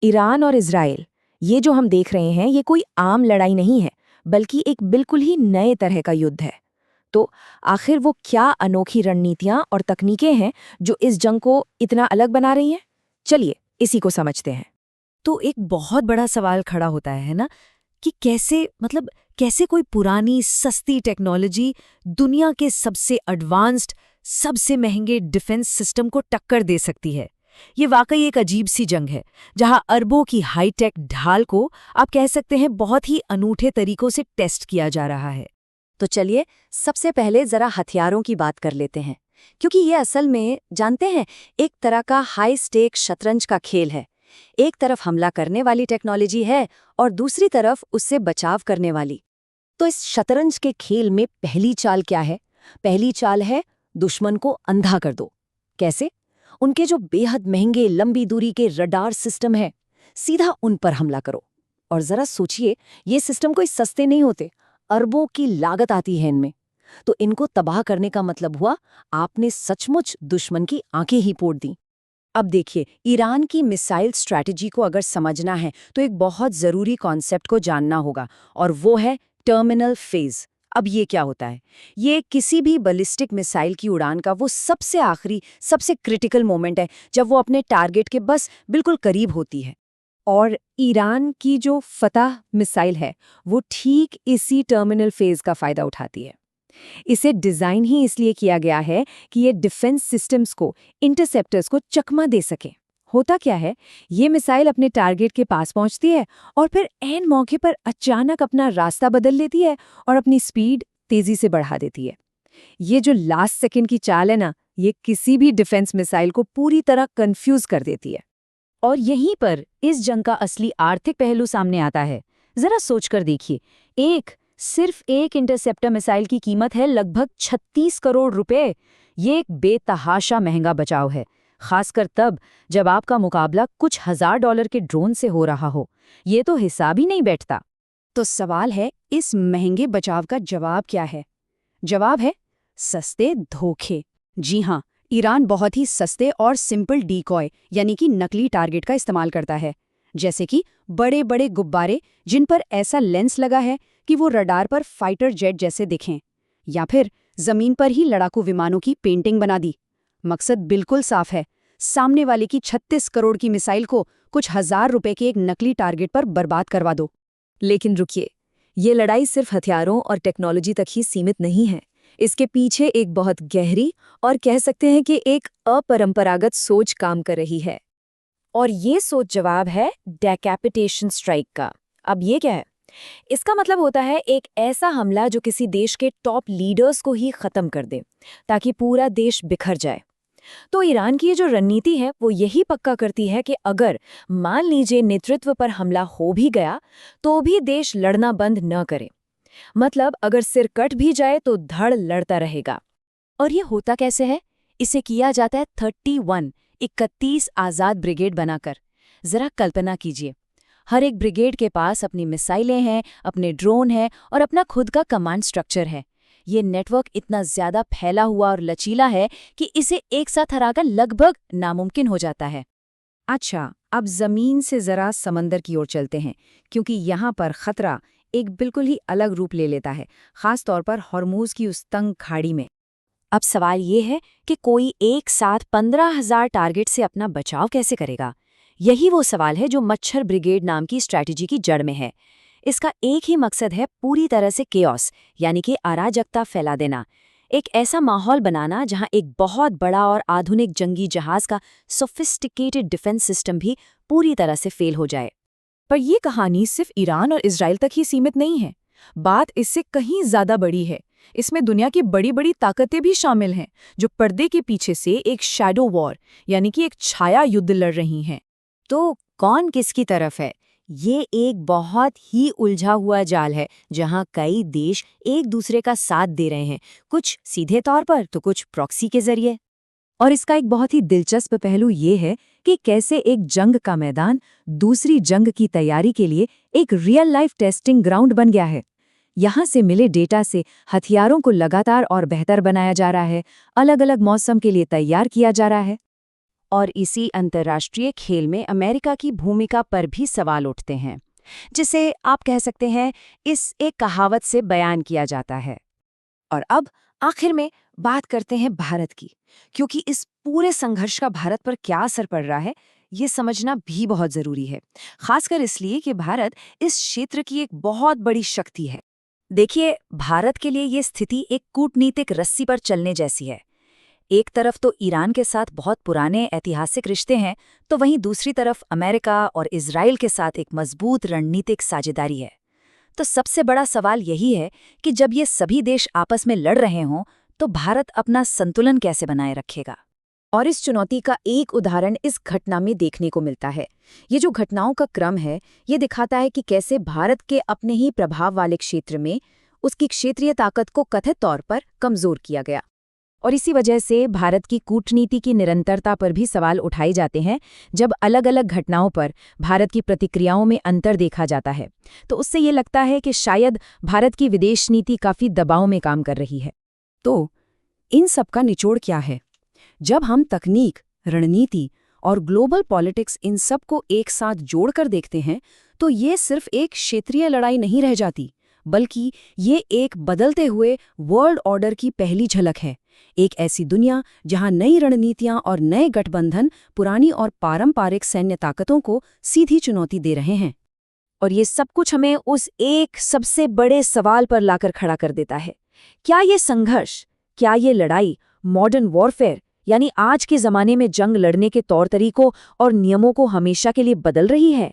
Iran और Israel, ये जो हम देख रहे हैं, ये कोई आम लड़ाई नहीं है, बल्कि एक बिल्कुल ही नए तरह का युद्ध है। तो आखिर वो क्या अनोखी रणनीतियां और तकनीकें हैं जो इस जंग को इतना अलग बना रही हैं? चलिए, इसी को समझते हैं। तो एक बहुत बड़ा सवाल खड़ा होता है ना, कि कैसे कोई पुरानी सस्ती टेक्नोलॉजी दुनिया के सबसे एडवांस्ड, सबसे महंगे डिफेंस सिस्टम को टक्कर दे सकती है। ये वाकई एक अजीब सी जंग है, जहां अरबों की हाईटेक ढाल को आप कह सकते हैं बहुत ही अनूठे तरीकों से टेस्ट किया जा रहा है। तो चलिए, सबसे पहले जरा हथियारों की बात कर लेते हैं, क्योंकि ये असल में, जानते हैं, एक तरह का हाई स्टेक शतरंज का खेल है। एक तरफ हमला करने वाली टेक्नोलॉजी है और दूसरी तरफ उससे बचाव करने वाली। तो इस शतरंज के खेल में पहली चाल क्या है? पहली चाल है दुश्मन को अंधा कर दो। कैसे? उनके जो बेहद महंगे लंबी दूरी के रडार सिस्टम है, सीधा उन पर हमला करो। और जरा सोचिए, ये सिस्टम कोई सस्ते नहीं होते, अरबों की लागत आती है इनमें। तो इनको तबाह करने का मतलब हुआ, आपने सचमुच दुश्मन की आंखें ही फोड़ दी। अब देखिए, ईरान की मिसाइल स्ट्रैटेजी को अगर समझना है तो एक बहुत जरूरी कॉन्सेप्ट को जानना होगा, और वो है टर्मिनल फेज। अब ये क्या होता है? ये किसी भी बैलिस्टिक मिसाइल की उड़ान का वो सबसे आखिरी, सबसे क्रिटिकल मोमेंट है, जब वो अपने टारगेट के बस बिल्कुल करीब होती है। और ईरान की जो फतह मिसाइल है, वो ठीक इसी टर्मिनल फेज का फायदा उठाती है। इसे डिजाइन ही इसलिए किया गया है कि ये डिफेंस सिस्टम्स को, इंटरसेप्टर्स को चकमा दे सके। होता क्या है, ये मिसाइल अपने टारगेट के पास पहुंचती है और फिर ऐन मौके पर अचानक अपना रास्ता बदल लेती है और अपनी स्पीड तेजी से बढ़ा देती है। ये जो लास्ट सेकंड की चाल है ना, ये किसी भी डिफेंस मिसाइल को पूरी तरह कंफ्यूज कर देती है। और यहीं पर इस जंग का असली आर्थिक पहलू सामने आता है। जरा सोचकर देखिए, सिर्फ एक इंटरसेप्टर मिसाइल की कीमत है लगभग 36 करोड़ रुपए। ये एक बेतहाशा महंगा बचाव है, खासकर तब जब आपका मुकाबला कुछ $1000 के ड्रोन से हो रहा हो। ये तो हिसाब ही नहीं बैठता। तो सवाल है, इस महंगे बचाव का जवाब क्या है? जवाब है सस्ते धोखे। जी हाँ, ईरान बहुत ही सस्ते और सिंपल डीकॉय, यानी कि नकली टारगेट का इस्तेमाल करता है। जैसे कि बड़े बड़े गुब्बारे जिन पर ऐसा लेंस लगा है कि वो रडार पर फाइटर जेट जैसे दिखें, या फिर जमीन पर ही लड़ाकू विमानों की पेंटिंग बना दी। मकसद बिल्कुल साफ है, सामने वाले की 36 करोड़ की मिसाइल को कुछ $1000 के एक नकली टारगेट पर बर्बाद करवा दो। लेकिन रुकिए, ये लड़ाई सिर्फ हथियारों और टेक्नोलॉजी तक ही सीमित नहीं है। इसके पीछे एक बहुत गहरी और कह सकते हैं कि एक अपरंपरागत सोच काम कर रही है। और ये सोच जवाब है डेकैपिटेशन स्ट्राइक का। अब ये क्या है? इसका मतलब होता है एक ऐसा हमला जो किसी देश के टॉप लीडर्स को ही खत्म कर दे, ताकि पूरा देश बिखर जाए। तो ईरान की ये जो रणनीति है, वो यही पक्का करती है कि अगर मान लीजिए नेतृत्व पर हमला हो भी गया, तो भी देश लड़ना बंद न करे। मतलब अगर सिर कट भी जाए तो धड़ लड़ता रहेगा। और ये होता कैसे है? इसे किया जाता है 31 आज़ाद ब्रिगेड बनाकर। जरा कल्पना कीजिए, हर एक ब्रिगेड के पास अपनी मिसाइलें हैं, अपने ड्रोन हैं और अपना खुद का कमांड स्ट्रक्चर है। ये नेटवर्क इतना ज्यादा फैला हुआ और लचीला है कि इसे एक साथ हराकर लगभग नामुमकिन हो जाता है। अच्छा, अब जमीन से जरा समंदर की ओर चलते हैं, क्योंकि यहाँ पर खतरा एक बिल्कुल ही अलग रूप ले लेता है, खास तौर पर हॉर्मूज की उस तंग खाड़ी में। अब सवाल ये है कि कोई एक साथ 15,000 टारगेट से अपना बचाव कैसे करेगा? यही वो सवाल है जो मच्छर ब्रिगेड नाम की स्ट्रैटेजी की जड़ में है। इसका एक ही मकसद है, पूरी तरह से केओस, यानी कि अराजकता फैला देना। एक ऐसा माहौल बनाना जहां एक बहुत बड़ा और आधुनिक जंगी जहाज का सोफिस्टिकेटेड डिफेंस सिस्टम भी पूरी तरह से फेल हो जाए। पर ये कहानी सिर्फ ईरान और इजराइल तक ही सीमित नहीं है। बात इससे कहीं ज्यादा बड़ी है। इसमें दुनिया की बड़ी बड़ी ताकतें भी शामिल हैं, जो पर्दे के पीछे से एक शैडो वॉर, यानी कि एक छाया युद्ध लड़ रही हैं। तो कौन किसकी तरफ है? ये एक बहुत ही उलझा हुआ जाल है, जहां कई देश एक दूसरे का साथ दे रहे हैं, कुछ सीधे तौर पर तो कुछ प्रॉक्सी के जरिए। और इसका एक बहुत ही दिलचस्प पहलू ये है कि कैसे एक जंग का मैदान दूसरी जंग की तैयारी के लिए एक रियल लाइफ टेस्टिंग ग्राउंड बन गया है। यहाँ से मिले डेटा से हथियारों को लगातार और बेहतर बनाया जा रहा है, अलग अलग मौसम के लिए तैयार किया जा रहा है। और इसी अंतर्राष्ट्रीय खेल में अमेरिका की भूमिका पर भी सवाल उठते हैं, जिसे आप कह सकते हैं इस एक कहावत से बयान किया जाता है। और अब आखिर में बात करते हैं भारत की, क्योंकि इस पूरे संघर्ष का भारत पर क्या असर पड़ रहा है ये समझना भी बहुत जरूरी है, खासकर इसलिए कि भारत इस क्षेत्र की एक बहुत बड़ी शक्ति है। देखिए, भारत के लिए ये स्थिति एक कूटनीतिक रस्सी पर चलने जैसी है। एक तरफ तो ईरान के साथ बहुत पुराने ऐतिहासिक रिश्ते हैं, तो वहीं दूसरी तरफ अमेरिका और इजराइल के साथ एक मजबूत रणनीतिक साझेदारी है। तो सबसे बड़ा सवाल यही है कि जब ये सभी देश आपस में लड़ रहे हों, तो भारत अपना संतुलन कैसे बनाए रखेगा। और इस चुनौती का एक उदाहरण इस घटना में देखने को मिलता है। ये जो घटनाओं का क्रम है, ये दिखाता है कि कैसे भारत के अपने ही प्रभाव वाले क्षेत्र में उसकी क्षेत्रीय ताकत को कथित तौर पर कमजोर किया गया। और इसी वजह से भारत की कूटनीति की निरंतरता पर भी सवाल उठाए जाते हैं। जब अलग अलग घटनाओं पर भारत की प्रतिक्रियाओं में अंतर देखा जाता है, तो उससे ये लगता है कि शायद भारत की विदेश नीति काफ़ी दबाव में काम कर रही है। तो इन सब का निचोड़ क्या है? जब हम तकनीक, रणनीति और ग्लोबल पॉलिटिक्स इन सब को एक साथ जोड़कर देखते हैं, तो ये सिर्फ एक क्षेत्रीय लड़ाई नहीं रह जाती, बल्कि ये एक बदलते हुए वर्ल्ड ऑर्डर की पहली झलक है। एक ऐसी दुनिया जहां नई रणनीतियां और नए गठबंधन पुरानी और पारंपरिक सैन्य ताकतों को सीधी चुनौती दे रहे हैं। और ये सब कुछ हमें उस एक सबसे बड़े सवाल पर लाकर खड़ा कर देता है। क्या ये संघर्ष, क्या ये लड़ाई मॉडर्न वॉरफेयर यानी आज के ज़माने में जंग लड़ने के तौर तरीकों और नियमों को हमेशा के लिए बदल रही है?